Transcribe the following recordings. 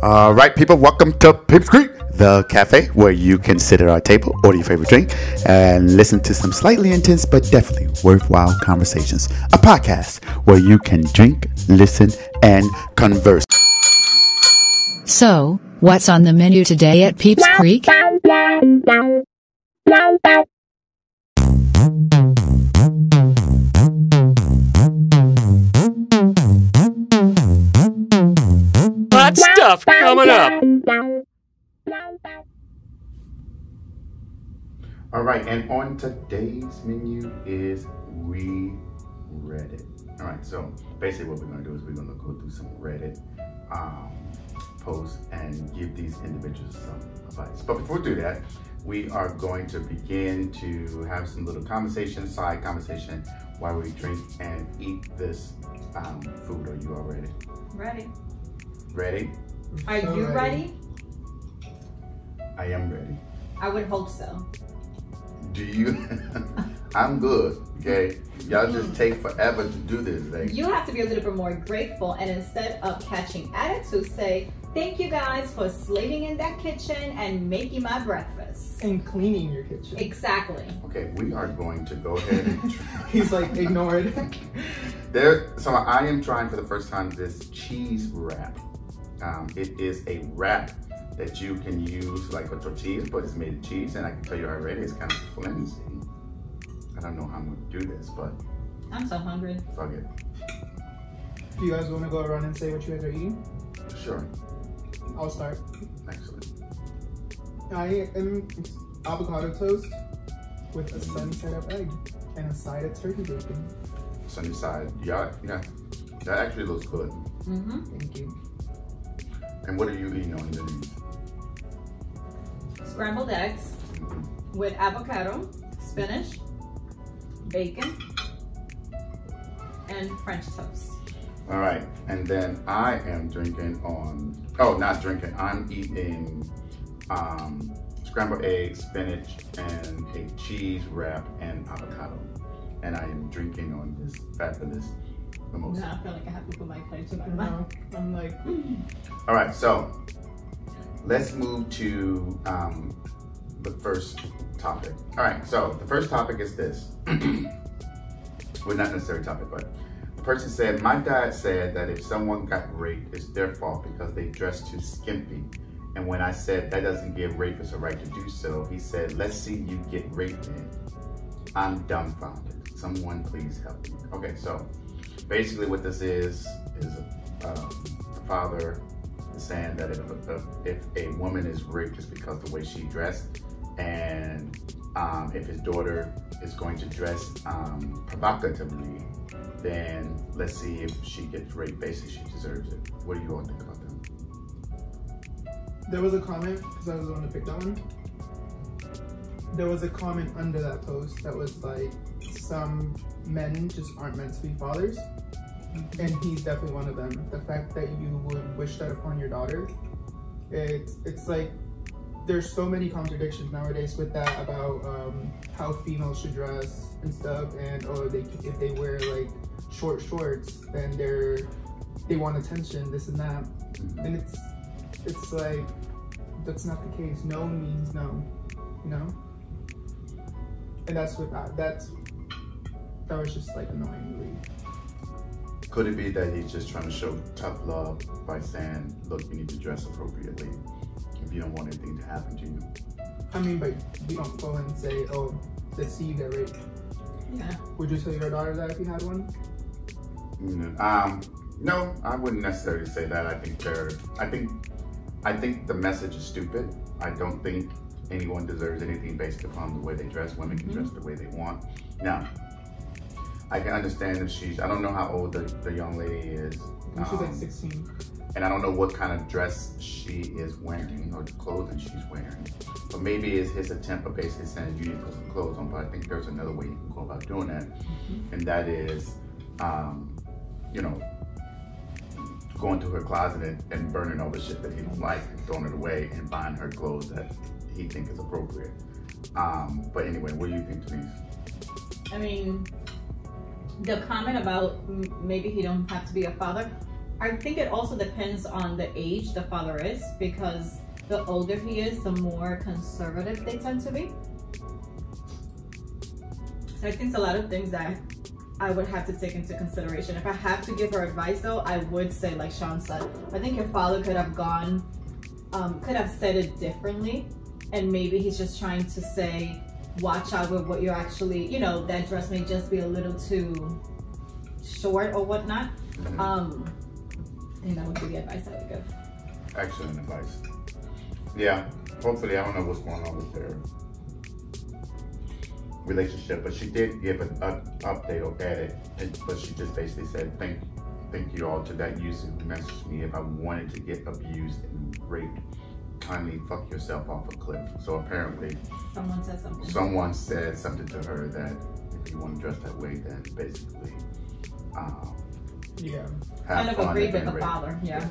All right, people, welcome to Peeps Creek, the cafe where you can sit at our table, order your favorite drink, and listen to some slightly intense but definitely worthwhile conversations. A podcast where you can drink, listen, and converse. So, what's on the menu today at Peeps Creek? Hot stuff coming up. All right, and on today's menu is Reddit. All right, so basically what we're going to do is we're going to go through some Reddit posts and give these individuals some advice. But before we do that, we are going to begin to have some little conversation, side conversation, while we drink and eat this food. Are you all ready? Ready. Ready? Are you ready? I am ready. I would hope so. Do you? I'm good, okay? Y'all just take forever to do this thing. You have to be a little bit more grateful, and instead of catching attitude, say, thank you guys for slaving in that kitchen and making my breakfast. And cleaning your kitchen. Exactly. Okay, we are going to go ahead and try. He's like, ignored. So I am trying for the first time this cheese wrap. It is a wrap that you can use like a tortilla, but it's made of cheese, and I can tell you already it's kind of flimsy. I don't know how I'm going to do this, but I'm so hungry. fuck it. Do you guys want to go around and say what you guys are eating? Sure. I'll start. Excellent. I am avocado toast with a sunny side up egg and a side of turkey bacon. Sunny side. Yeah, that actually looks good. Mm-hmm. Thank you. And what are you eating on your knees? Scrambled eggs with avocado, spinach, bacon, and French toast. All right, and then I am drinking on, I'm eating scrambled eggs, spinach, and a cheese wrap and avocado. And I am drinking on this fabulous mimosa. Now I feel like I have to put my plate to my I mouth. know. I'm like, All right, so let's move to the first topic. All right, so the first topic is this. Well, not necessarily topic, but the person said, my dad said that if someone got raped, it's their fault because they dressed too skimpy. And when I said that doesn't give rapists a right to do so, he said, let's see you get raped then. I'm dumbfounded. Someone please help me. Okay, so basically what this is a father saying that if a woman is raped just because of the way she dressed, and if his daughter is going to dress provocatively, then let's see if she gets raped. Basically, she deserves it. What do you all think about that? there was a comment, because I was the one who picked that one. There was a comment under that post that was like, some men just aren't meant to be fathers. And he's definitely one of them. The fact that you would wish that upon your daughter, it's like, there's so many contradictions nowadays with that about how females should dress and stuff, and if they wear like short shorts, then they want attention, this and that. And it's like, that's not the case. No means no, you know? And that's what that was just like annoying. Could it be that he's just trying to show tough love by saying, look, you need to dress appropriately if you don't want anything to happen to you? I mean, but we don't go and say, oh, let's see you get raped. Yeah. Would you tell your daughter that if you had one? No, I wouldn't necessarily say that. I think the message is stupid. I don't think anyone deserves anything based upon the way they dress. Women can dress the way they want. Now, I can understand if I don't know how old the young lady is. She's like 16. And I don't know what kind of dress she is wearing or the clothing she's wearing. But maybe it's his attempt of basically saying you need to put some clothes on, but I think there's another way you can go about doing that. And that is, going to her closet and burning all the shit that he don't like and throwing it away and buying her clothes that he think is appropriate. But anyway, what do you think, Denise? I mean, the comment about maybe he don't have to be a father, I think it also depends on the age the father is, because the older he is, the more conservative they tend to be. So I think it's a lot of things that I would have to take into consideration. If I have to give her advice though, I would say, like Sean said, I think your father could have gone, could have said it differently. And maybe he's just trying to say, watch out with what you're actually, you know, that dress may just be a little too short or whatnot. I think that would be the advice I would give. Excellent advice. Yeah, hopefully, I don't know what's going on with their relationship, but she did give an update or edit, but she just basically said, thank you all to that user who messaged me if I wanted to get abused and raped. Kindly fuck yourself off a cliff. So apparently, someone said something. Someone said something to her that if you want to dress that way, then basically, yeah, kind of agreed with the father. Yeah.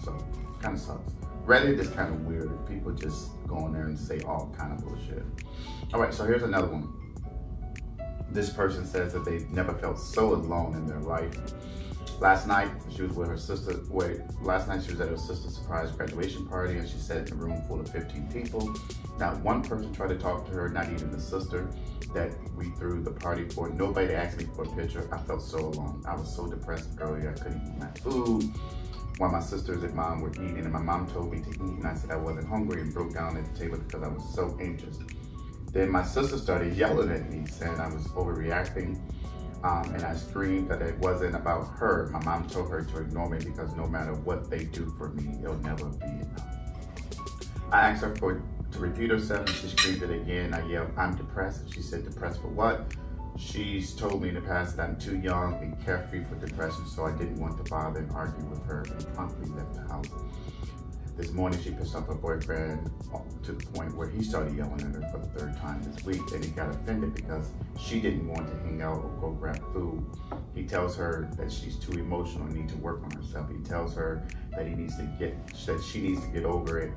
So kind of sucks. Reddit is kind of weird. People just go on there and say all kind of bullshit. All right, so here's another one. This person says that they've never felt so alone in their life. Last night, she was with her sister. Last night she was at her sister's surprise graduation party, and she sat in a room full of 15 people. Not one person tried to talk to her, not even the sister that we threw the party for. Nobody asked me for a picture. I felt so alone. I was so depressed earlier. I couldn't eat my food. While my sisters and mom were eating, and my mom told me to eat, and I said I wasn't hungry and broke down at the table because I was so anxious. Then my sister started yelling at me, saying I was overreacting. And I screamed that it wasn't about her. My mom told her to ignore me because no matter what they do for me, it'll never be enough. I asked her to repeat herself, and she screamed it again. I yelled, I'm depressed. She said, depressed for what? She's told me in the past that I'm too young and carefree for depression, so I didn't want to bother and argue with her and promptly left the house. This morning, she pissed off her boyfriend to the point where he started yelling at her for the 3rd time this week, and he got offended because she didn't want to hang out or go grab food. He tells her that she's too emotional and needs to work on herself. He tells her that she needs to get over it,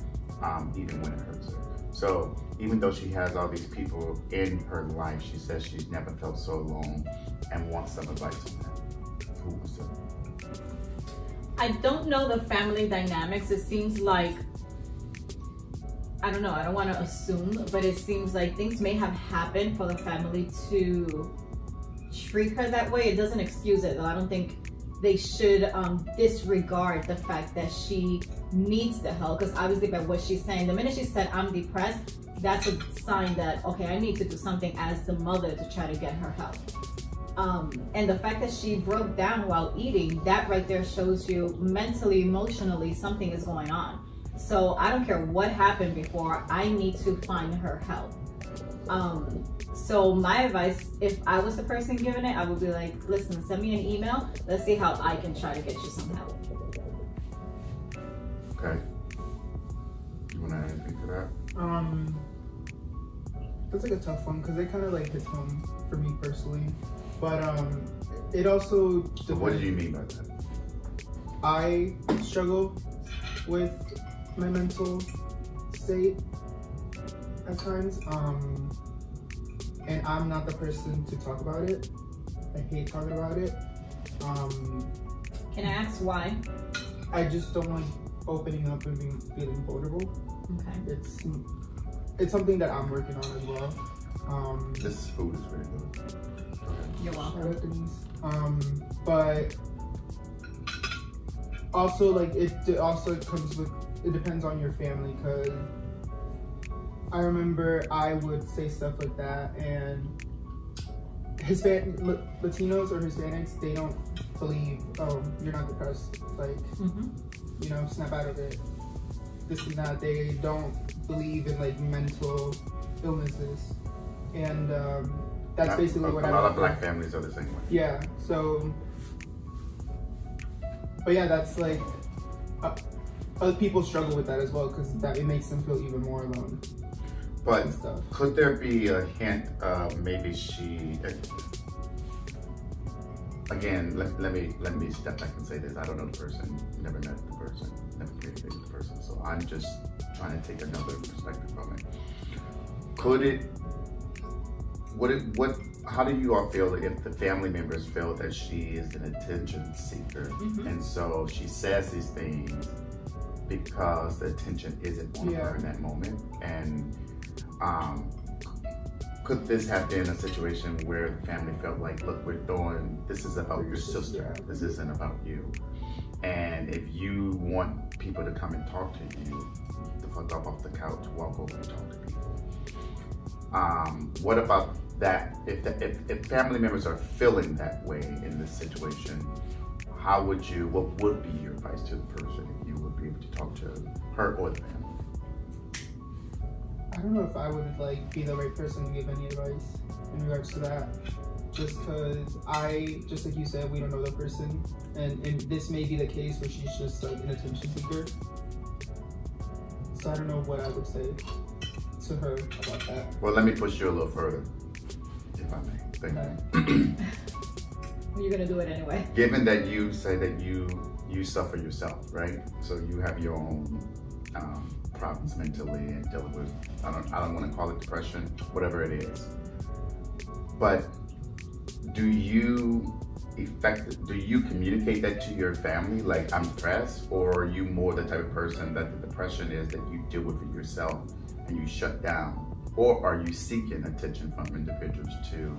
even when it hurts her. So even though she has all these people in her life, she says she's never felt so alone and wants some advice on that. Who was it? I don't know the family dynamics. It seems like, I don't know, I don't want to assume, but it seems like things may have happened for the family to treat her that way. It doesn't excuse it though. I don't think they should disregard the fact that she needs the help, because obviously by what she's saying, the minute she said I'm depressed, that's a sign that, okay, I need to do something as the mother to try to get her help. And the fact that she broke down while eating, that right there shows you mentally, emotionally, something is going on. So I don't care what happened before, I need to find her help. So my advice, if I was the person giving it, I would be like, listen, send me an email. Let's see how I can try to get you some help. Okay. You want to add anything to that? That's like a tough one because it kind of like hits home for me personally. But it also... So what do you mean by that? I struggle with my mental state at times. And I'm not the person to talk about it. I hate talking about it. Can I ask why? I just don't like opening up and feeling vulnerable. Okay. It's something that I'm working on as well. This food is really good. You're welcome. But also like it also comes with, it depends on your family, because I remember I would say stuff like that, and Latinos or Hispanics, they don't believe, oh, you're not depressed, like, you know, snap out of it. This is not, they don't believe in like mental illnesses, and that's basically what I. A lot of Black families are the same way. Yeah. So, but yeah, that's like other people struggle with that as well, because that it makes them feel even more alone. But could there be a hint of maybe she? Again, let me step back and say this. I don't know the person, never met the person, never communicated with the person, so I'm just trying to take another perspective from it. Could it? What how do you all feel if the family members feel that she is an attention seeker, and so she says these things because the attention isn't on her in that moment? And could this have been a situation where the family felt like, look, this is about your sister, this isn't about you. And if you want people to come and talk to you, the fuck up off the couch, walk over and talk to people. What about that? If family members are feeling that way in this situation, what would be your advice to the person if you would be able to talk to her or the family? I don't know if I would be the right person to give any advice in regards to that. Just because just like you said, we don't know the person, and this may be the case where she's just an attention seeker. So I don't know what I would say to her about that. Well, let me push you a little further, if I may. Thank you. You're gonna do it anyway. Given that you say that you suffer yourself, right? So you have your own problems mentally and dealing with, I don't want to call it depression, whatever it is. But do you communicate that to your family, like, I'm depressed? Or are you more the type of person that the depression is that you deal with it yourself and you shut down? Or are you seeking attention from individuals to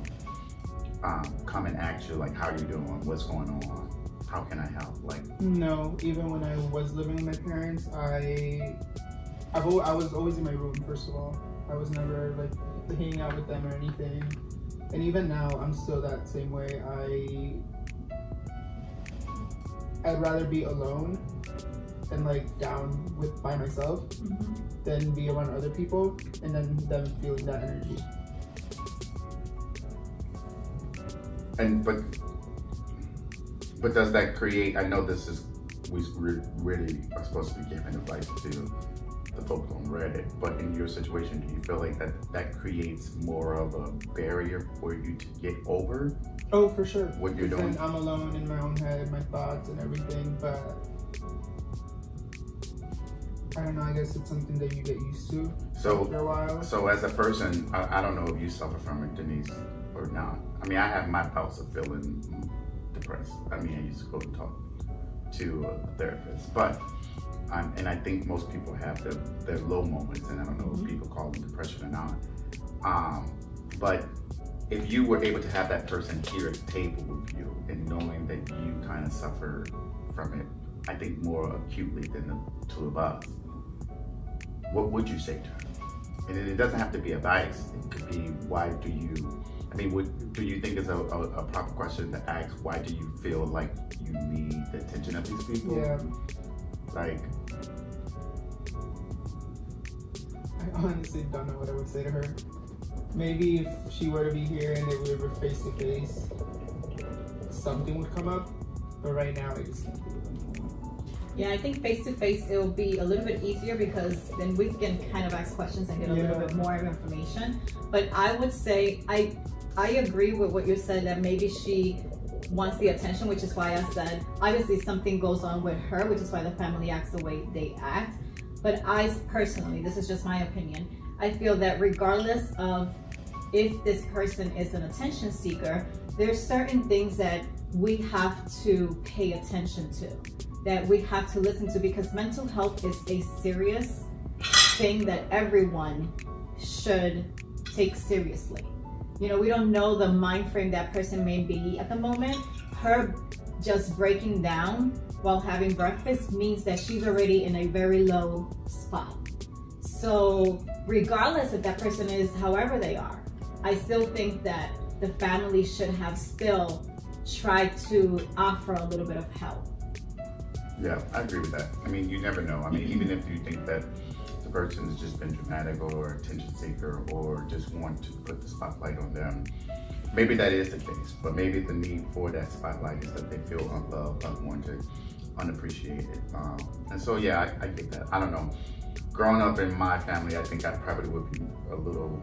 come and ask you, like, how you doing, what's going on, how can I help? No, even when I was living with my parents, I was always in my room. First of all, I was never hanging out with them or anything. And even now, I'm still that same way. I'd rather be alone and down by myself than be around other people and then them feeling that energy. But does that create? I know we really are supposed to be giving advice to the folks on Reddit, but in your situation, do you feel like that creates more of a barrier for you to get over? Oh, for sure. What you're doing? I'm alone in my own head, my thoughts and everything, but I don't know, I guess it's something that you get used to after a while. So as a person, I don't know if you suffer from it, Denise, or not. I mean, I have my bouts of feeling depressed. I mean, I used to go and talk to a therapist, but and I think most people have their low moments, and I don't know if people call them depression or not. But if you were able to have that person here at the table with you and knowing that you kind of suffer from it, I think more acutely than the two of us, what would you say to her? And it doesn't have to be advice. It could be, do you think it's a proper question to ask, why do you feel like you need the attention of these people? Yeah. I honestly don't know what I would say to her. Maybe if she were to be here and we were face to face, something would come up. But right now, I just can't do it. Yeah, I think face to face it will be a little bit easier because then we can kind of ask questions and get a little bit more information. But I would say I agree with what you said, that maybe she wants the attention, which is why I said obviously something goes on with her, which is why the family acts the way they act. But I personally, this is just my opinion, I feel that regardless of if this person is an attention seeker, there's certain things that we have to pay attention to, that we have to listen to, because mental health is a serious thing that everyone should take seriously. You know, we don't know the mind frame that person may be at the moment. Her just breaking down while having breakfast means that she's already in a very low spot. So regardless if that person is however they are, I still think that the family should have still tried to offer a little bit of help. Yeah, I agree with that. I mean, you never know. I mean, even if you think that the person has just been dramatic or attention seeker or just want to put the spotlight on them, maybe that is the case, but maybe the need for that spotlight is that they feel unloved, unwanted, unappreciated. And so, yeah, I get that. I don't know. Growing up in my family, I think I probably would be a little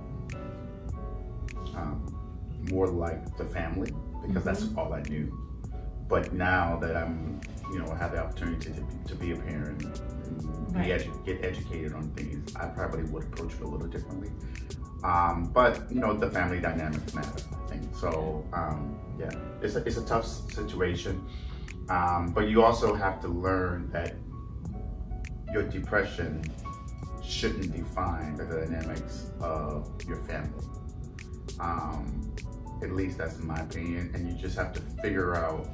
more like the family, because that's all I knew. But now that I'm, you know, have the opportunity to be a parent and get educated on things, I probably would approach it a little differently. But you know, the family dynamics matter, I think. So yeah, it's a tough situation. But you also have to learn that your depression shouldn't define the dynamics of your family. At least that's my opinion. And you just have to figure out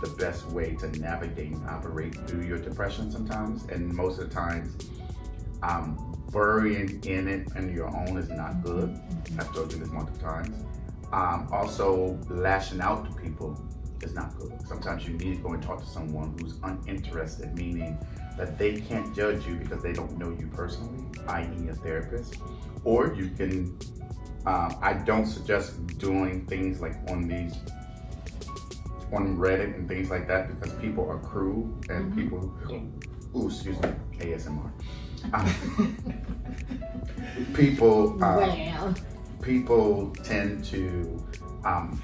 the best way to navigate and operate through your depression sometimes. And most of the times, burying in it on your own is not good. I've told you this multiple times. Also, lashing out to people is not good. Sometimes you need to go and talk to someone who's uninterested, meaning that they can't judge you because they don't know you personally, i.e. a therapist. Or you can, I don't suggest doing things like on Reddit and things like that, because people are cruel and people, ooh, excuse me, ASMR. People tend to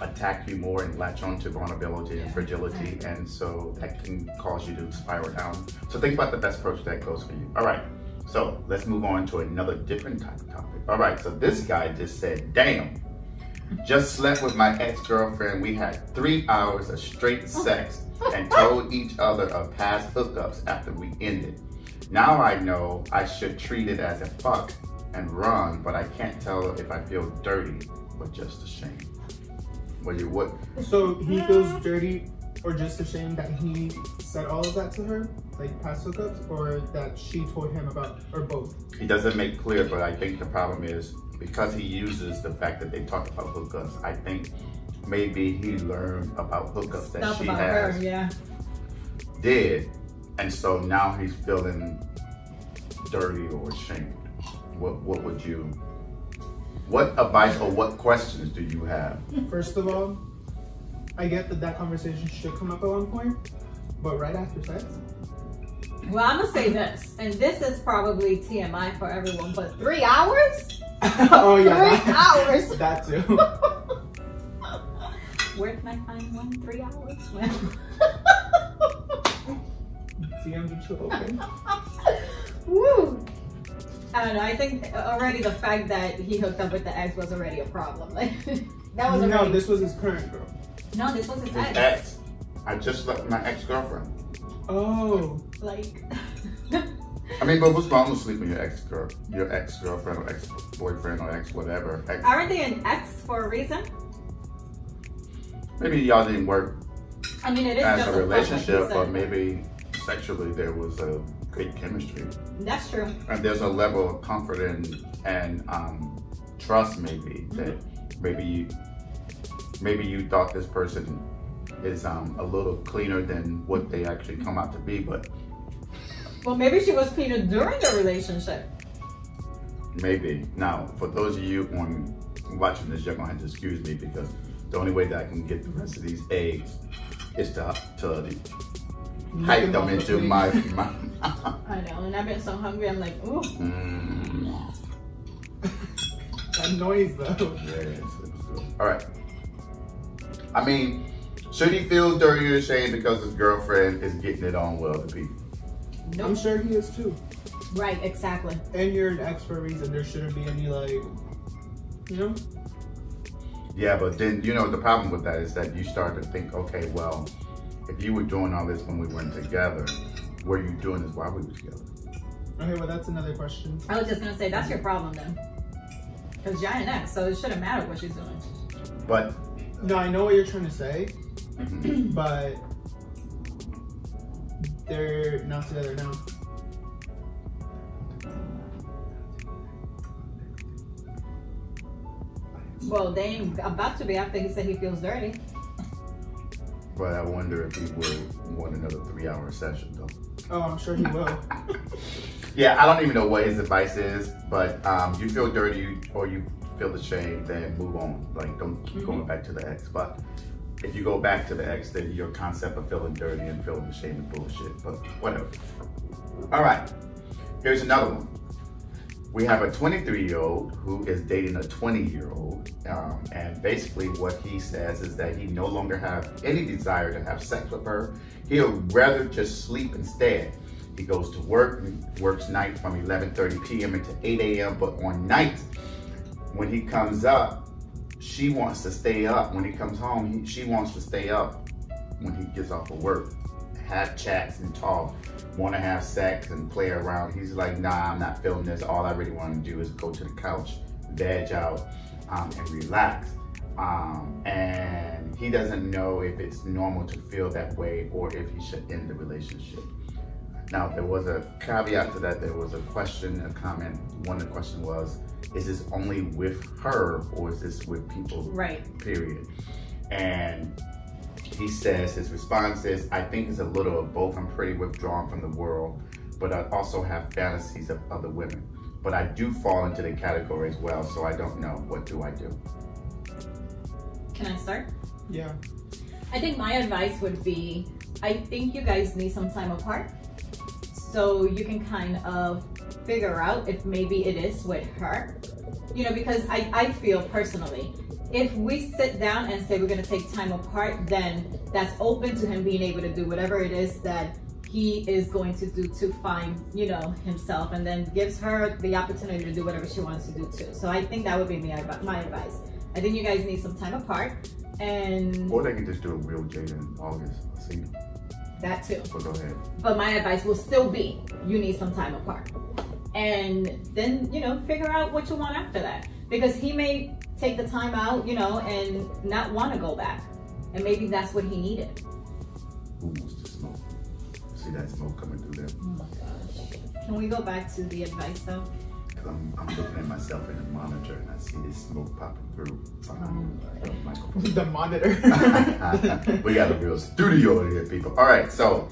attack you more and latch on to vulnerability and fragility, and so that can cause you to spiral down. So think about the best approach that goes for you. All right, so let's move on to another different type of topic. All right, so this guy just said, damn, just slept with my ex-girlfriend. We had 3 hours of straight sex and told each other of past hookups after we ended. Now I know I should treat it as a fuck and run, but I can't tell if I feel dirty or just ashamed. What? So he feels dirty or just ashamed that he said all of that to her, like past hookups, or that she told him about, or both? He doesn't make clear, but I think the problem is because he uses the fact that they talked about hookups. I think maybe he learned about hookups that she has did, and so now he's feeling dirty or ashamed. What advice or what questions do you have? First of all, I get that conversation should come up at one point, but right after sex? Well, I'm gonna say this, and this is probably TMI for everyone, but 3 hours? Oh yeah. 3 hours? That too. Where can I find one? 3 hours? DMs are open. Woo! I don't know, I think already the fact that he hooked up with the ex was already a problem. Like, that was already... No, this was his current girl. No, this was his ex. Ex. I just slept with my ex-girlfriend. Oh. Like... I mean, but what's wrong with sleeping with your ex-girlfriend or ex-boyfriend or ex-whatever? Aren't they an ex for a reason? Maybe y'all didn't work I mean, it is as just a relationship, but maybe sexually there was a great chemistry. That's true. And there's a level of comfort and trust, maybe that maybe you thought this person is a little cleaner than what they actually come out to be, but well, maybe she was cleaner during the relationship. maybe. Now, for those of you watching this, you're gonna have to excuse me because the only way that I can get the rest of these eggs is to hike them into my I know, and I've been so hungry, I'm like, ooh. That noise though. Yes, it was good. All right. I mean, should he feel dirty or ashamed because his girlfriend is getting it on with other people? Nope. I'm sure he is too. Right, exactly. And you're an ex for a reason. There shouldn't be any like, you know? Yeah, but then, you know, the problem with that is that you start to think, okay, well, if you were doing all this when we weren't together, were you doing this while we were together? Okay, well, that's another question. I was just gonna say, that's your problem then. Because you're an ex, so it shouldn't matter what she's doing. But No, I know what you're trying to say, but they're not together now. Well, they ain't about to be after he said he feels dirty. but I wonder if he would want another 3-hour session though. Oh, I'm sure he will. Yeah, I don't even know what his advice is, but you feel dirty or you feel ashamed, then move on. Like, don't keep going back to the ex. But if you go back to the ex, then your concept of feeling dirty and feeling ashamed is bullshit, but whatever. All right, here's another one. We have a 23-year-old who is dating a 20-year-old. And basically what he says is that he no longer has any desire to have sex with her. He'll rather just sleep instead. He goes to work and works night from 11:30 p.m. into 8 a.m. But on nights, when he comes up, she wants to stay up. When he comes home, she wants to stay up when he gets off of work. Have chats and talk, want to have sex and play around. He's like, nah, I'm not feeling this. All I really want to do is go to the couch, veg out, and relax. And he doesn't know if it's normal to feel that way or if he should end the relationship. Now, there was a caveat to that. There was a question, a comment. One of the questions was, is this only with her or is this with people? Right. Period. And he says, his response is, I think it's a little of both. I'm pretty withdrawn from the world, but I also have fantasies of other women. But I do fall into the category as well, so I don't know. What do I do? Can I start? Yeah. I think my advice would be, I think you guys need some time apart. So you can kind of figure out if maybe it is with her. You know, because I feel personally, if we sit down and say we're gonna take time apart, then that's open to him being able to do whatever it is that he is going to do to find, you know, himself, and then gives her the opportunity to do whatever she wants to do too. So I think that would be my advice. I think you guys need some time apart, and or they can just do a real Jada in August. See? That too. So go ahead. But my advice will still be, you need some time apart. And then, you know, figure out what you want after that. Because he may take the time out, you know, and not want to go back. And maybe that's what he needed. Who wants to smoke? See that smoke coming through there? Oh my gosh. Can we go back to the advice though? I'm looking at myself in the monitor and I see this smoke popping through the microphone. The monitor. We got a real studio here, people. All right, so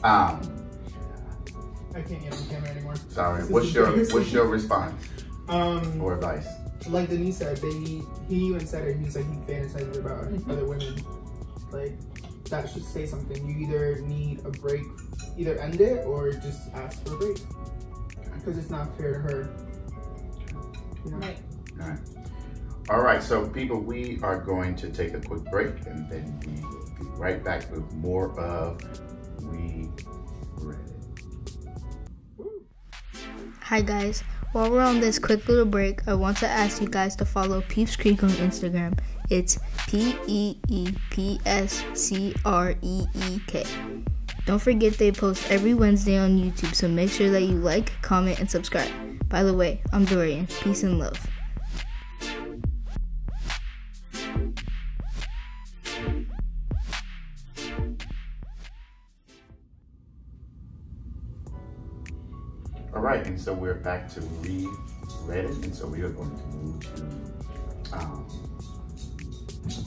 I can't get on camera anymore. Sorry. What's your response or advice? Like Denise said, he even said it. He's like, he fantasizes about other women. Like, that should say something. You either need a break, either end it or just ask for a break, because it's not fair to her. You know? Right. All right. All right, so people, we are going to take a quick break and then we will be right back with more of We Read It. Hi guys, while we're on this quick little break, I want to ask you guys to follow Peeps Creek on Instagram. It's PEEPSCREEK. Don't forget they post every Wednesday on YouTube, so make sure that you like, comment, and subscribe. By the way, I'm Dorian. Peace and love. All right, and so we're back to We Read It, and so we are going to move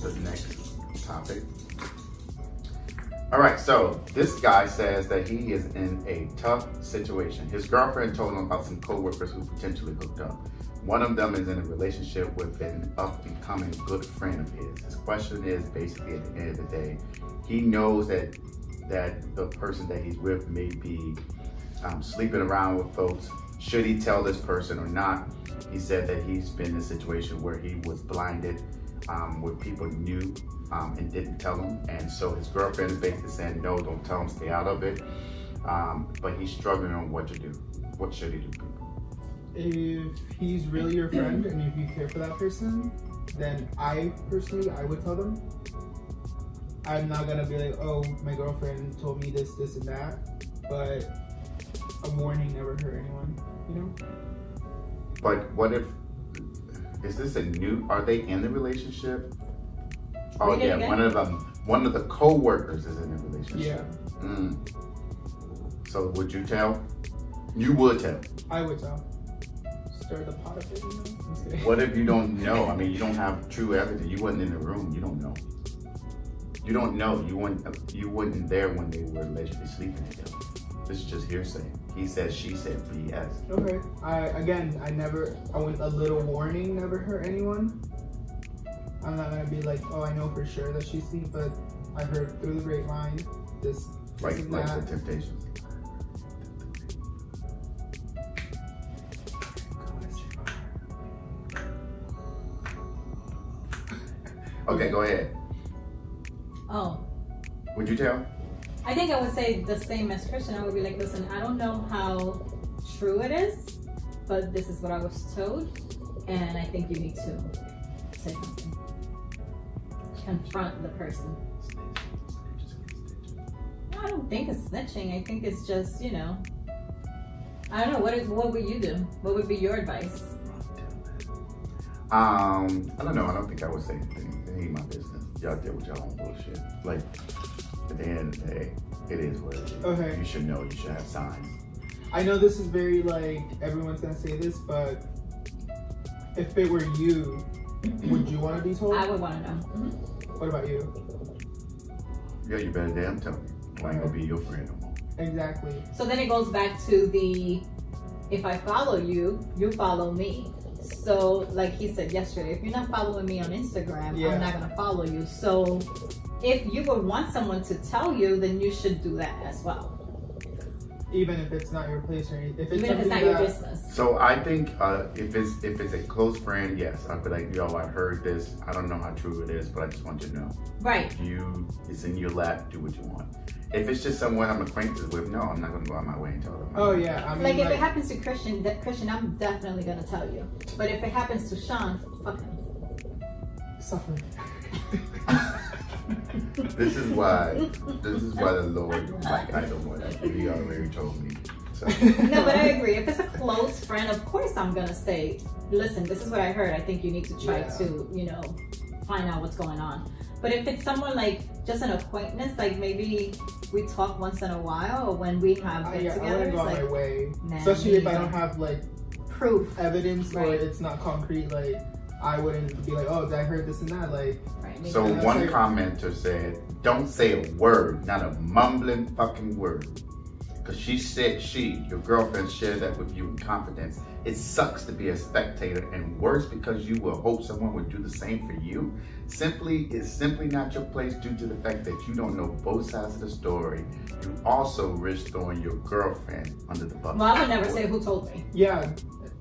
to the next topic. All right, so this guy says that he is in a tough situation. His girlfriend told him about some coworkers who potentially hooked up. One of them is in a relationship with an up-and-coming good friend of his. His question is basically at the end of the day, he knows that the person that he's with may be sleeping around with folks. Should he tell this person or not? He said that he's been in a situation where he was blinded, where people knew and didn't tell him. And so his girlfriend is basically saying, no, don't tell him, stay out of it. But he's struggling on what to do. What should he do, people? If he's really your friend and if you care for that person, then I would tell them. I'm not gonna be like, oh, my girlfriend told me this, and that, but a warning never hurt anyone, you know? But what if, is this are they in the relationship? Oh yeah, one of the co-workers is in a relationship. Yeah. So would you tell? You would tell. I would tell. Stir the pot of it, you know? I'm just kidding. What if you don't know? I mean, you don't have true evidence. You wasn't in the room. You don't know. You don't know. You weren't there when they were allegedly sleeping together. This is just hearsay. He said, she said, BS. Okay. A little warning never hurt anyone. I'm not gonna be like, oh, I know for sure that she's asleep, but I heard through the grapevine this Like and the that. Temptations. Okay, go ahead. Oh. Would you tell? I think I would say the same as Christian. I would be like, listen, I don't know how true it is, but this is what I was told, and I think you need to say something. Confront the person. I don't think it's snitching. I think it's just, you know, I don't know. What would you do? What would be your advice? I don't know. I don't think I would say anything. It ain't my business. Y'all deal with your own bullshit. Like, at the end of the day, it is what it is. Okay. You should know. You should have signs. I know this is very, like, everyone's gonna say this, but if it were you, would you want to be told? I would want to know. What about you? Yeah, you better damn tell me. I ain't gonna be your friend no more. Exactly. So then it goes back to the, if I follow you, you follow me. So like he said yesterday, if you're not following me on Instagram, I'm not gonna follow you. So if you would want someone to tell you, then you should do that as well. Even if it's not your place or anything. Even if it's not your business. So I think if it's a close friend, yes, I'd be like, yo, I heard this. I don't know how true it is, but I just want you to know. Right. It's in your lap. Do what you want. If it's just someone I'm acquainted with, no, I'm not gonna go out my way and tell them. Oh yeah, I mean, like if it happens to Christian, I'm definitely gonna tell you. But if it happens to Sean, fuck him. Suffering. This is why the Lord, like, I don't want that. He already told me. So. No, but I agree. If it's a close friend, of course I'm gonna say, listen, this is what I heard. I think you need to try to, you know, find out what's going on. But if it's someone like just an acquaintance, like maybe we talk once in a while, or when we have been together, I wouldn't go out like, my way, nah, especially if I don't have like proof, evidence, or it's not concrete. Like I wouldn't be like, oh, I heard this and that. Like, so one commenter said, "Don't say a word, not a mumbling fucking word." Because she said your girlfriend shared that with you in confidence. It sucks to be a spectator, and worse because you will hope someone would do the same for you. It's simply not your place due to the fact that you don't know both sides of the story. You also risk throwing your girlfriend under the bus. Well, I would never say who told me. Yeah,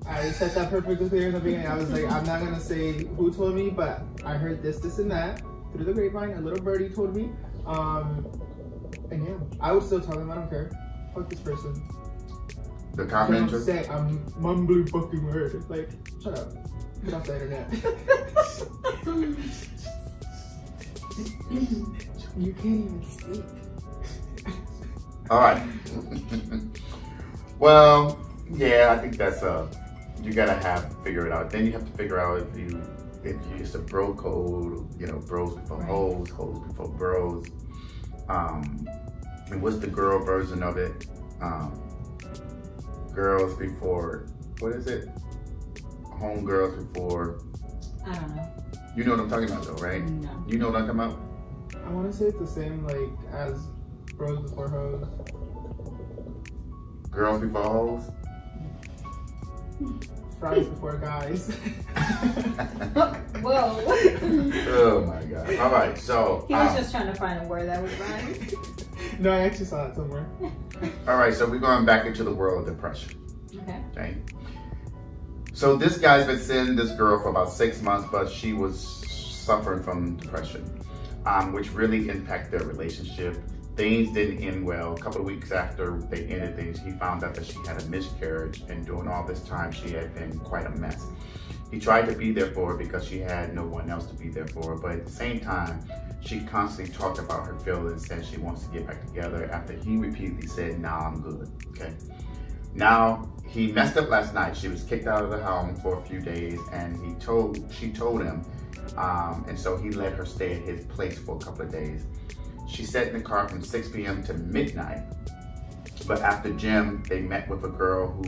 I said that perfectly clear in the beginning. I was like, I'm not gonna say who told me, but I heard this and that through the grapevine. A little birdie told me. And yeah, I would still tell them I don't care. Fuck this person. The commenter? Say I'm mumbling fucking word. Like, shut up. Get off the internet. You can't even speak. All right. Well, yeah, I think that's you gotta figure it out. Then you have to figure out if it's a bro code, you know, bros before hoes, hoes before bros. And what's the girl version of it? Girls before, what is it? Homegirls before. I don't know. You know what I'm talking about though, right? No. You know what I'm talking about? I want to say it's the same like as bros before hoes. Girls before hoes? Fries before guys. Whoa. Oh my God. All right, so. He was just trying to find a word that would rhyme. No, I actually saw it somewhere. All right, so we're going back into the world of depression. Okay. So this guy's been seeing this girl for about 6 months, but she was suffering from depression, which really impacted their relationship. Things didn't end well. A couple of weeks after they ended things, he found out that she had a miscarriage, and during all this time, she had been quite a mess. He tried to be there for her because she had no one else to be there for her, but at the same time, she constantly talked about her feelings and she wants to get back together after he repeatedly said, nah, I'm good, okay? Now, he messed up last night. She was kicked out of the home for a few days, and she told him, and so he let her stay at his place for a couple of days. She sat in the car from 6 p.m. to midnight, but after gym, they met with a girl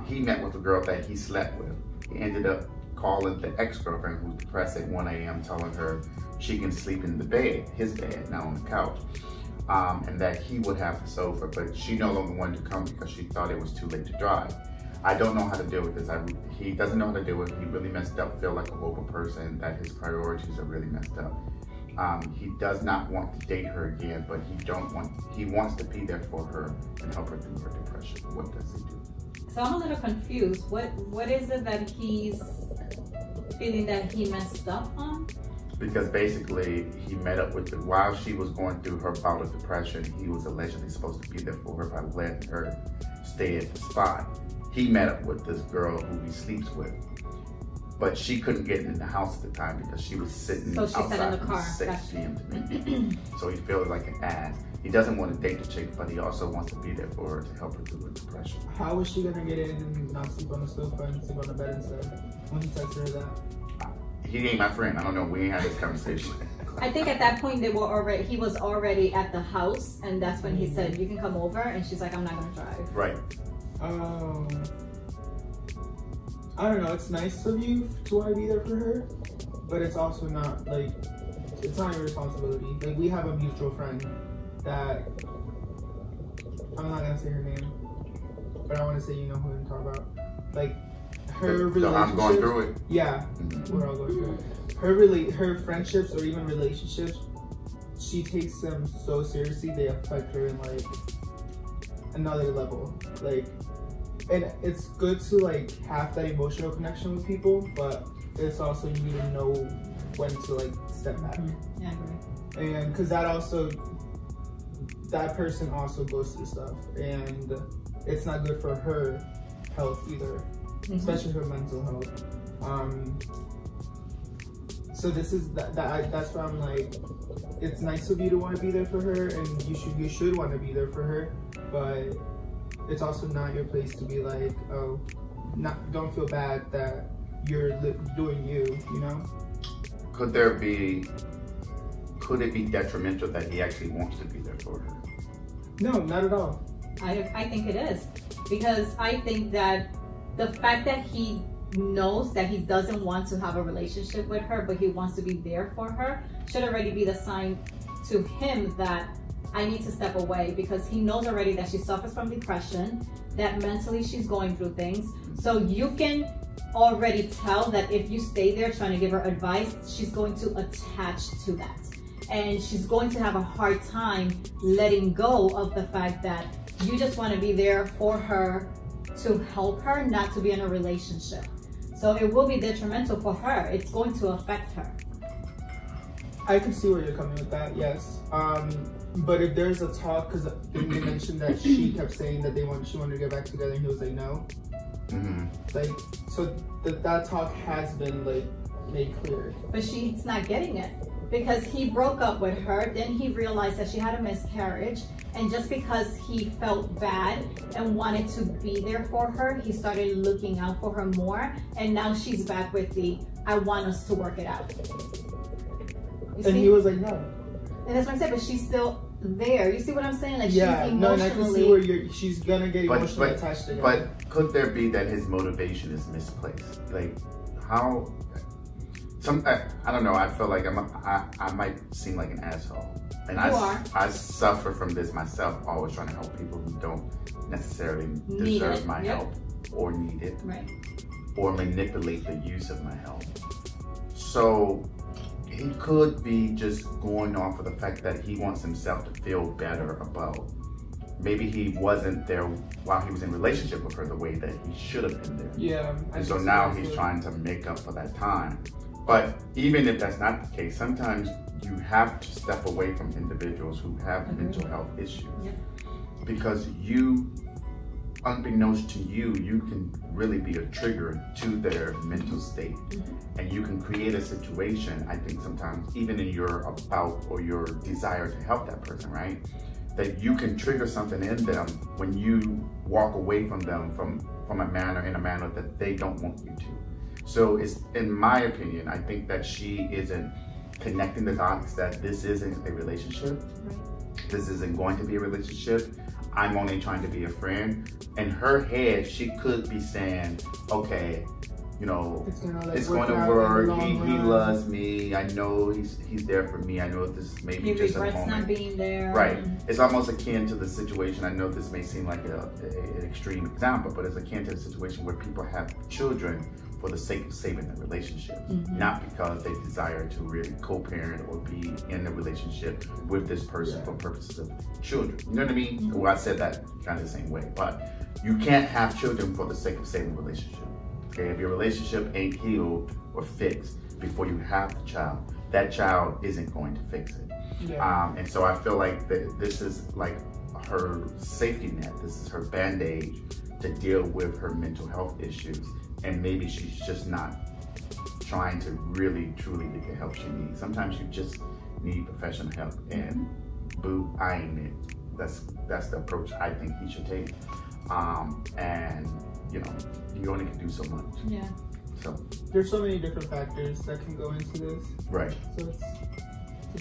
he met with a girl that he slept with. He ended up calling the ex-girlfriend who's depressed at 1 a.m. telling her she can sleep in the bed, his bed, not on the couch, and that he would have the sofa, but she no longer wanted to come because she thought it was too late to drive. I don't know how to deal with this. He doesn't know how to deal with it. He really messed up, feel like a horrible person, that his priorities are really messed up. He does not want to date her again, but he wants to be there for her and help her through her depression. What does he do? So I'm a little confused. What is it that he's feeling that he messed up on? Because basically he met up with while she was going through her bout of depression, he was allegedly supposed to be there for her by letting her stay at the spot. He met up with this girl who he sleeps with, but she couldn't get in the house at the time because she was sitting So she sat outside in the car. from 6 p.m. to midnight. So he feels like an ass. He doesn't want to date the chick, but he also wants to be there for her to help her through her depression. How is she gonna get in and not sleep on the sofa and sleep on the bed instead? When he texted her that. He ain't my friend. I don't know. We ain't had this conversation. I think at that point he was already at the house, and that's when he said, "You can come over," and she's like, "I'm not gonna drive." Right. Oh. I don't know. It's nice of you to want to be there for her, but it's also not like it's not your responsibility. Like we have a mutual friend that I'm not gonna say her name, but I want to say you know who I'm talking about. Like her relationship. I'm going through it. Yeah, we're all going through it. Her friendships or even relationships, she takes them so seriously they affect her in like another level. Like, and it's good to like have that emotional connection with people, but it's also you need to know when to like step back. Yeah, I agree. And because that person also goes through stuff, and it's not good for her health either, especially her mental health. So this is that's why I'm like, it's nice of you to want to be there for her, and you should want to be there for her, but it's also not your place to be like, oh, don't feel bad that you're doing you know? Could it be detrimental that he actually wants to be there for her? No, not at all. I think it is, because I think that the fact that he knows that he doesn't want to have a relationship with her, but he wants to be there for her, should already be the sign to him that I need to step away, because he knows already that she suffers from depression, that mentally she's going through things. So you can already tell that if you stay there trying to give her advice, she's going to attach to that. And she's going to have a hard time letting go of the fact that you just want to be there for her to help her, not to be in a relationship. So it will be detrimental for her. It's going to affect her. I can see where you're coming with that, yes. But if there's a talk, because they mentioned that she kept saying that she wanted to get back together, and he was like, no. Like, so that talk has been like made clear. But she's not getting it, because he broke up with her, then he realized that she had a miscarriage, and just because he felt bad and wanted to be there for her, he started looking out for her more, and now she's back with I want us to work it out. And he was like, no. And that's what I'm saying, but she's still there. You see what I'm saying? Like, yeah, she's no, emotionally... and I can see where she's gonna get emotionally attached to him. But could there be that his motivation is misplaced? Like, how... I don't know, I feel like I might seem like an asshole. And I suffer from this myself, always trying to help people who don't necessarily deserve my help or need it. Right. Or manipulate the use of my help. So he could be just going off of the fact that he wants himself to feel better about, maybe he wasn't there while he was in relationship with her the way that he should have been there. Yeah. And so now he's trying to make up for that time. But even if that's not the case, sometimes you have to step away from individuals who have mental health issues. Because you, unbeknownst to you, you can really be a trigger to their mental state. And you can create a situation, I think sometimes, even in your about or your desire to help that person, right? That you can trigger something in them when you walk away from them in a manner that they don't want you to. So it's, in my opinion, I think that she isn't connecting the dots, that this isn't a relationship. This isn't going to be a relationship. I'm only trying to be a friend. In her head, she could be saying, okay, you know, it's going to work. He loves me. I know he's there for me. I know this may be just a moment. He regrets not being there. Right. It's almost akin to the situation. I know this may seem like an extreme example, but it's akin to the situation where people have children for the sake of saving the relationship, not because they desire to really co-parent or be in a relationship with this person for purposes of children. You know what I mean? Well, I said that kind of the same way, but you can't have children for the sake of saving the relationship. Okay, if your relationship ain't healed or fixed before you have the child, that child isn't going to fix it. Yeah. And so I feel like this is like her safety net. This is her band-aid to deal with her mental health issues. And maybe she's just not trying to really, truly get the help she needs. Sometimes you just need professional help, and boo, I ain't it. That's the approach I think he should take. And you know, you only can do so much. Yeah. So There's so many different factors that can go into this. right. So it's a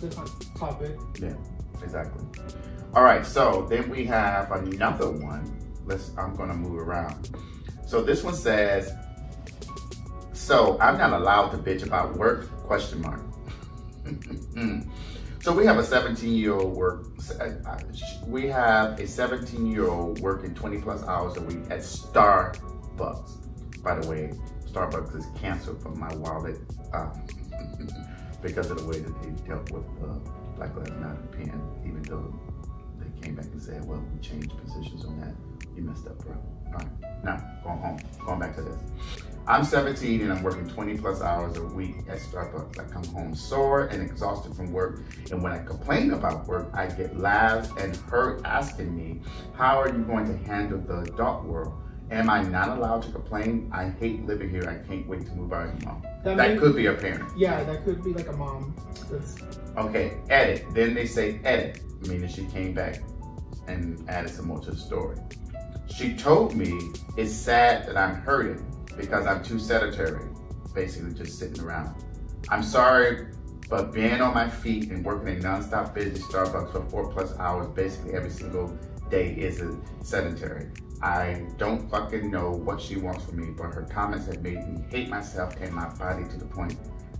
good topic. Yeah, exactly. All right, so then we have another one. I'm gonna move around. So this one says, so I'm not allowed to bitch about work, ? So we have a 17-year-old working 20+ hours a week at Starbucks. By the way, Starbucks is canceled from my wallet because of the way that they dealt with Black Lives Matter pen, even though they came back and said, well, we changed positions on that. You messed up, bro. All right, now going back to this. I'm 17 and I'm working 20+ hours a week at Starbucks. I come home sore and exhausted from work. And when I complain about work, I get laughs and her asking me, how are you going to handle the adult world? Am I not allowed to complain? I hate living here. I can't wait to move out of mom. That could be a parent. Yeah, that could be like a mom. Okay, edit. Then they say edit, meaning she came back and added some more to the story. She told me it's sad that I'm hurting because I'm too sedentary, basically just sitting around. I'm sorry, but being on my feet and working a nonstop busy Starbucks for 4+ hours basically every single day is a sedentary. I don't fucking know what she wants from me, but her comments have made me hate myself and my body to the point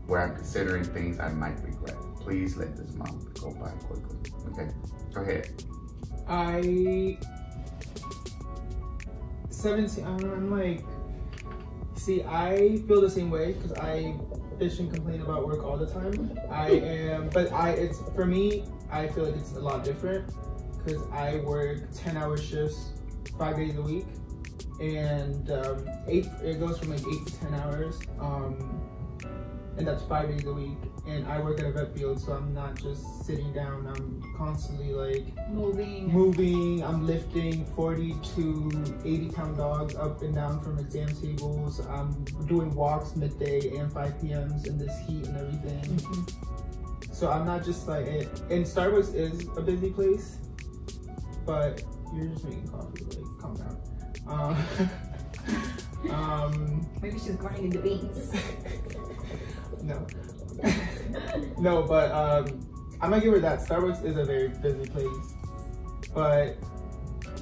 where I'm considering things I might regret. Please let this month go by quickly. Okay, go ahead. 17, I'm like, see, I feel the same way because I bitch and complain about work all the time. It's for me, I feel like it's a lot different because I work 10-hour shifts 5 days a week, and it goes from like 8 to 10 hours, and that's 5 days a week. And I work at a vet field, so I'm not just sitting down. I'm constantly like moving. I'm lifting 40 to 80-pound dogs up and down from exam tables. I'm doing walks midday and 5 p.m.s in this heat and everything. So I'm not just like it. And Starbucks is a busy place, but you're just making coffee. Like, calm down. Maybe she's grinding the beans. No. No, but I'm gonna give her that. Starbucks is a very busy place, but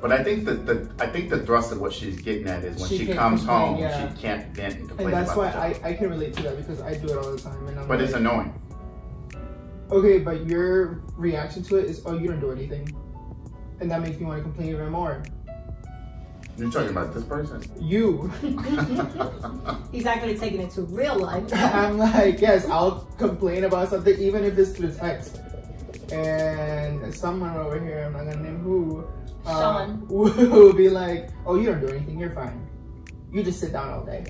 I think the thrust of what she's getting at is when she comes home, she can't vent and complain. And that's about why I can relate to that because I do it all the time. And but it's annoying. Okay, but your reaction to it is, oh, you don't do anything, and that makes me want to complain even more. You're talking about this person? You. He's actually taking it to real life. I'm like, yes, I'll complain about something even if it's through text. And someone over here, I'm not gonna name who, Sean, will be like, oh, you don't do anything, you're fine. You just sit down all day.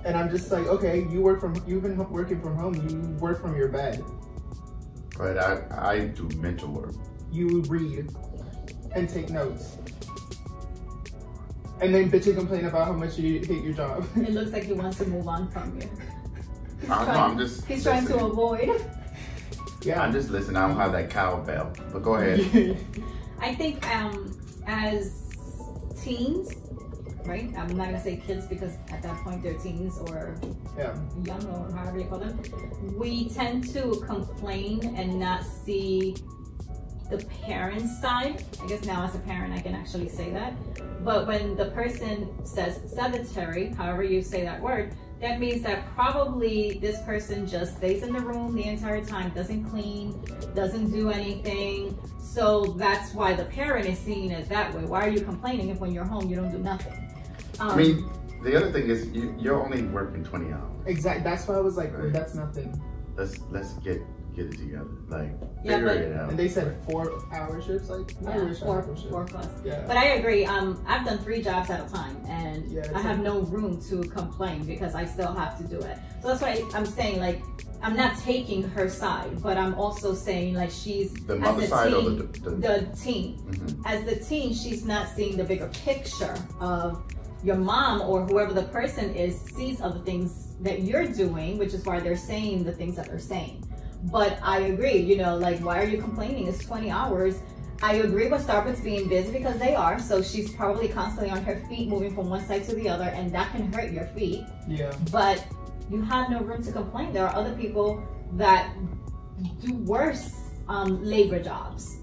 And I'm just like, okay, you've been working from home, you work from your bed. But I do mental work. You read and take notes. And then bitch and complain about how much you hate your job. It looks like he wants to move on from you. He's trying to avoid. Yeah, I'm just listening. I don't have that cowbell, but go ahead. I think as teens, right? I'm not gonna say kids because at that point they're teens or young or however you call them. We tend to complain and not see the parent's side. I guess now as a parent I can actually say that. But when the person says sedentary, however you say that word, that means that probably this person just stays in the room the entire time, doesn't clean, doesn't do anything. So that's why the parent is seeing it that way. Why are you complaining if when you're home you don't do nothing? I mean, the other thing is you're only working 20 hours. Exactly. That's why I was like, right. That's nothing. Let's get get it together. Like, Yeah, figure it out. And they said 4-hour shifts. Like, I Yeah, wish I had 4 shifts. 4 plus. Yeah. But I agree. I've done 3 jobs at a time, and Yeah, I have no room to complain because I still have to do it. So that's why I'm saying, like, I'm not taking her side, but I'm also saying, like, she's The mother side or the teen. Mhm. As the teen, she's not seeing the bigger picture of your mom or whoever the person is sees of the things that you're doing, which is why they're saying the things that they're saying. But I agree, you know, like, why are you complaining? It's 20 hours. I agree with Starbucks being busy because they are. So she's probably constantly on her feet, moving from one side to the other, and that can hurt your feet. Yeah. But you have no room to complain. There are other people that do worse labor jobs,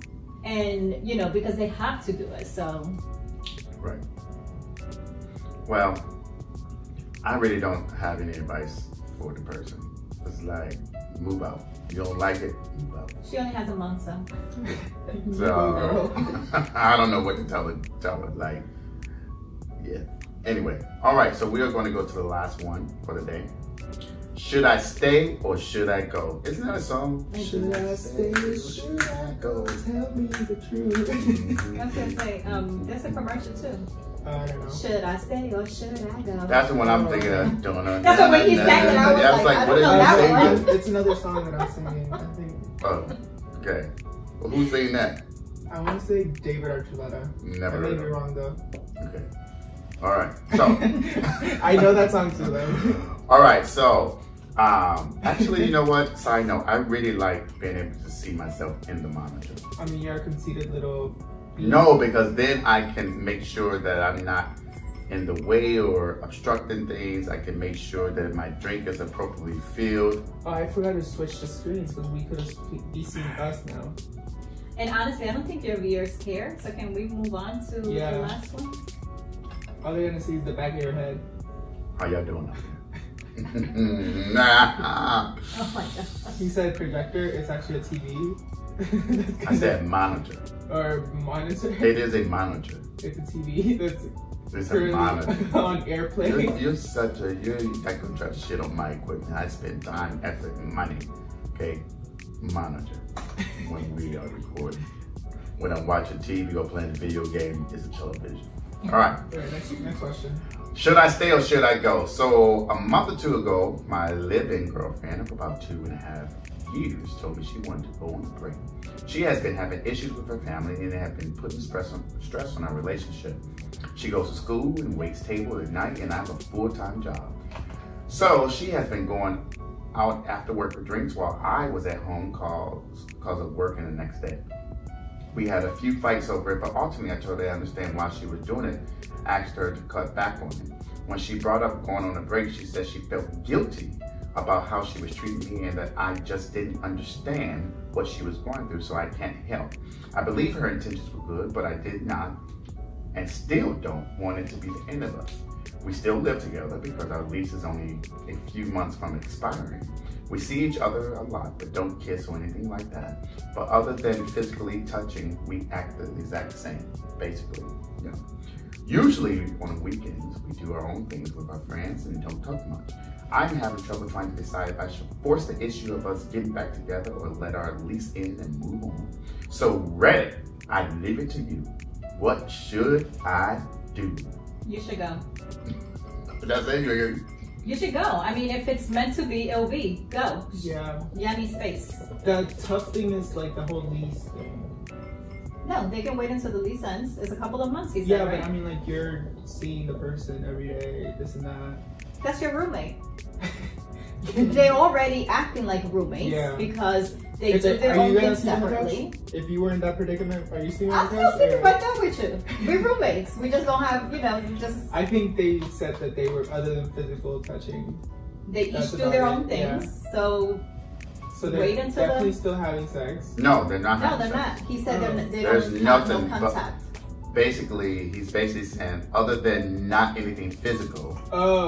and you know, because they have to do it. So Right. Well, I really don't have any advice for the person. It's like, move out. You don't like it, move out. she only has a month, so So I don't know what to tell her. Like, yeah. Anyway, all right. So we are going to go to the last one for the day. Should I stay or should I go? Isn't that a song? Should I stay or should I go? Tell me the truth. I was gonna say, there's a commercial too. I don't know. Should I stay or should I go? That's the one I'm thinking of. That's what when he sang it, I was like, I don't know that one. It's another song that I'm singing. I think. Oh, okay. Well, who's singing that? I want to say David Archuleta. Never I may heard be of it. wrong though. Okay. All right. So. I know that song too though. All right. So, actually, you know what? Side note, I really like being able to see myself in the monitor. I mean, you're a conceited little. No, because then I can make sure that I'm not in the way or obstructing things. I can make sure that my drink is appropriately filled. Oh, I forgot to switch the screens because we could have be seeing us now. And honestly, I don't think your viewers care. So can we move on to the last one? All they're gonna see is the back of your head. How y'all doing out there? Nah. Oh my god. He said projector. It's actually a TV. I said monitor. Or monitor. It is a monitor. It's a TV that's It's a currently monitor. on airplane. You're not gonna try to shit on my equipment. I spend time, effort, and money. Okay, monitor when we are recording. When I'm watching TV or playing a video game, it's a television. All right. All right, next question. Should I stay or should I go? So a month or two ago, my live-in girlfriend of about 2.5 years told me she wanted to go on a break. She has been having issues with her family and they have been putting stress on our relationship. She goes to school and waits table at night, and I have a full-time job. So she has been going out after work for drinks while I was at home because of working the next day. We had a few fights over it, but ultimately I told her I understand why she was doing it. Asked her to cut back on it. When she brought up going on a break, she said she felt guilty about how she was treating me and that I just didn't understand what she was going through, so I can't help. I believe her intentions were good, but I did not and still don't want it to be the end of us. We still live together because our lease is only a few months from expiring. We see each other a lot, but don't kiss or anything like that. But other than physically touching, we act the exact same, basically. You know. Usually on the weekends, we do our own things with our friends and don't talk much. I'm having trouble trying to decide if I should force the issue of us getting back together or let our lease end and move on. So Reddit, I leave it to you. What should I do? You should go. That's it. You should go. I mean, if it's meant to be, it'll be. Go. Yeah. You need space. The tough thing is like the whole lease thing. No, they can wait until the lease ends. It's a couple of months, he said, Yeah, right? but I mean, like, you're seeing the person every day, this and that. That's your roommate. They're already acting like roommates because they do their own things separately. If you were in that predicament, are you staying on I'm the still couch? sitting right there with you. We're roommates. We just don't have, you know, just... I think they said that they were, other than physical touching. They each That's do about their it, own things, so they're wait until definitely still having sex. No, they're not. No, they're not. He said they There's don't have no nothing contact. Basically, he's basically saying, other than not anything physical,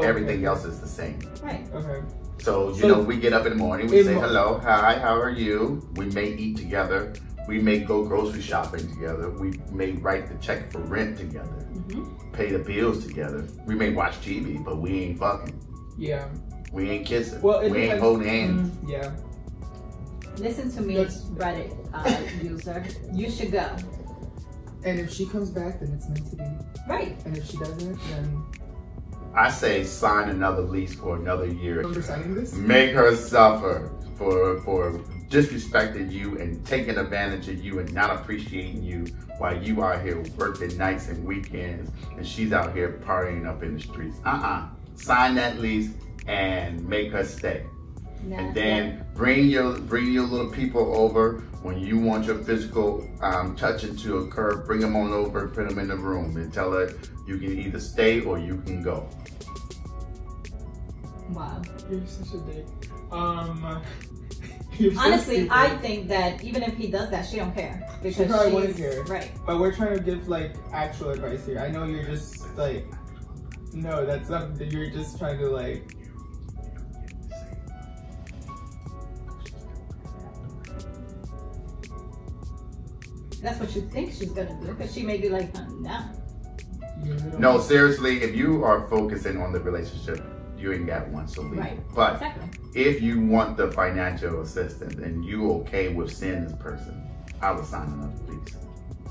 everything else is the same. Right. Okay. So, you know, we get up in the morning, we say hello, hi, how are you? We may eat together. We may go grocery shopping together. We may write the check for rent together. Pay the bills together. We may watch TV, but we ain't fucking. Yeah. We ain't kissing. Well, we ain't holding hands. Yeah. Listen to me, Reddit user. You should go. And if she comes back, then it's meant to be. Right. And if she doesn't, then I say sign another lease for another year. for signing this. Make her suffer for disrespecting you and taking advantage of you and not appreciating you while you are here working nights and weekends and she's out here partying up in the streets. Sign that lease and make her stay. And then bring your little people over when you want your physical touching to occur. Bring them on over, put them in the room, and tell her you can either stay or you can go. Wow. You're such a dick. Honestly, I think that even if he does that, she don't care because she probably wouldn't care. Right. But we're trying to give like actual advice here. I know you're just like, no, that's not. You're just trying to like. That's what you think she's gonna do, because she may be like, no. No, seriously, if you are focusing on the relationship, you ain't got one, so leave. Right. But Exactly. if you want the financial assistance and you okay with seeing this person, I would sign another lease.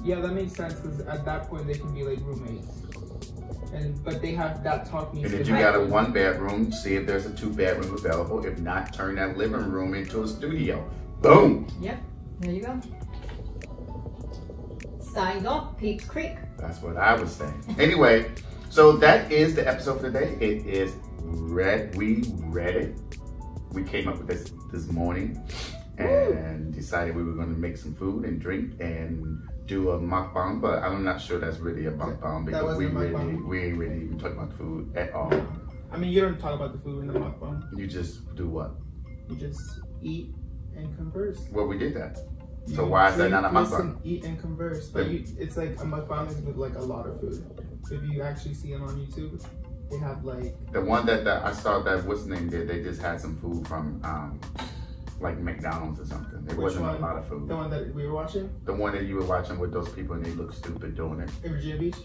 Yeah, that makes sense because at that point they can be like roommates, but they have that talking. And if you got a 1 bedroom, see if there's a 2 bedroom available. If not, turn that living room into a studio. Boom. Yep. There you go. Signed off, Peeps Creek. That's what I was saying. Anyway, so that is the episode for today. It is we read it. We came up with this morning and decided we were going to make some food and drink and do a mukbang, but I'm not sure that's really a mukbang because we ain't really even talking about the food at all. I mean, you don't talk about the food in the mukbang. You just do what? You just eat and converse. Well, we did that. So why is that not a mukbang? Listen, eat and converse. But it's like a mukbang is with like a lot of food. If you actually see them on YouTube, they have like the one that I saw that what's the name did. They just had some food from like McDonald's or something. It wasn't a lot of food. The one that we were watching. The one that you were watching with those people and they look stupid doing it. In Virginia Beach.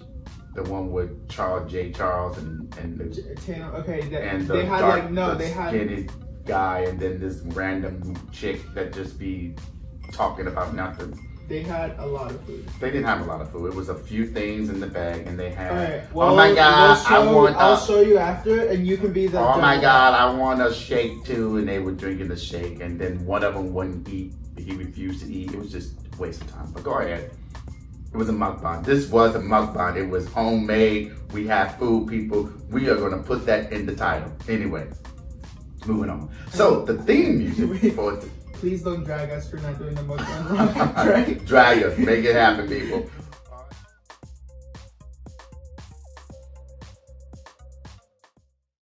The one with Charles and the okay. And they had dark, like no, the they had skinny guy and then this random chick that just be talking about nothing. They had a lot of food. They didn't have a lot of food. It was a few things in the bag, and they had. Right, well, oh my God! I'll show you after, and you can be the. Oh my God! I want a shake too, and they were drinking the shake, and then one of them wouldn't eat. He refused to eat. It was just a waste of time. But go ahead. It was a mukbang. This was a mukbang. It was homemade. We have food, people. We are going to put that in the title. Anyway, moving on. So the theme music for. Please don't drag us for not doing the mukbang. Drag us. Make it happen, people.